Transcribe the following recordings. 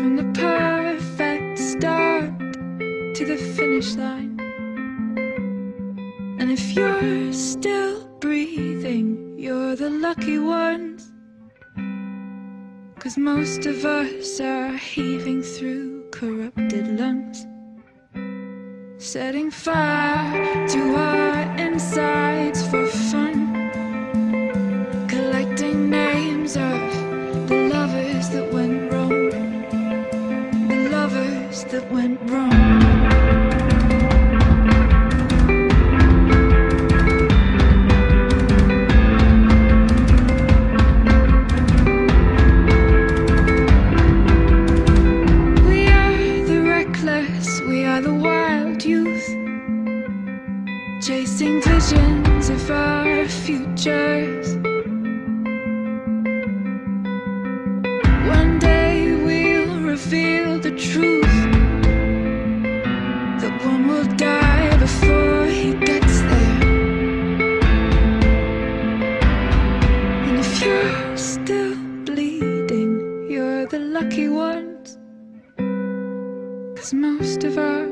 from the perfect start to the finish line. And if you're still breathing, you're the lucky ones, 'cause most of us are heaving through corrupted lungs, setting fire to our insides for fun, collecting names of the lovers that went wrong, the lovers that went wrong. Chasing visions of our futures. One day we'll reveal the truth, that one will die before he gets there. And if you're still bleeding, you're the lucky ones, 'cause most of our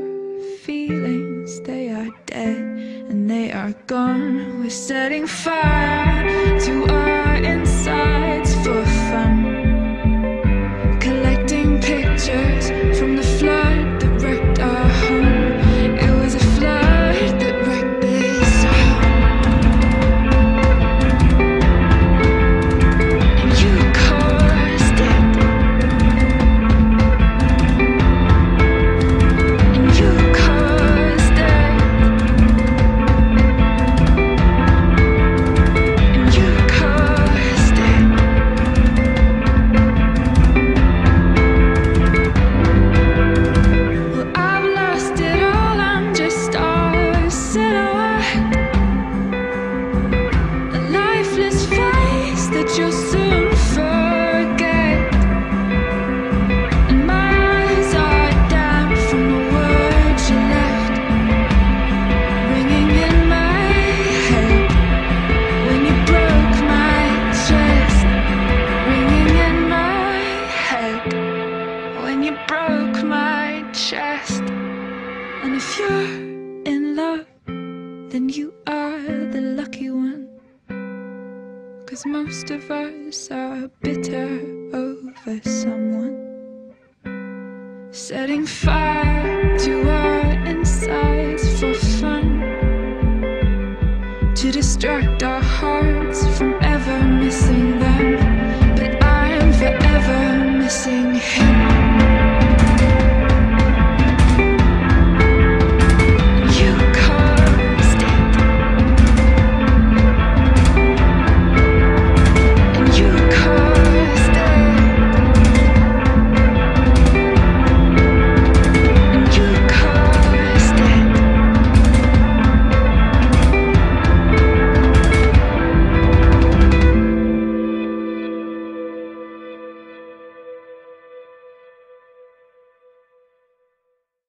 feelings, they are dead and they are gone. We're setting fire to our insides for fun, collecting pictures from the flood that wrecked our home. It was a flood that wrecked this home. And you caused it. And you caused it. And you caused it. Well, I've lost it all, I'm just a silhouette, a lifeless face that you'll soon forget. And my eyes are damp from the words you left, ringing in my head when you broke my chest, ringing in my head when you broke my chest. And if you're in love, then you are the lucky one, 'cause most of us are bitter over someone, setting fire to our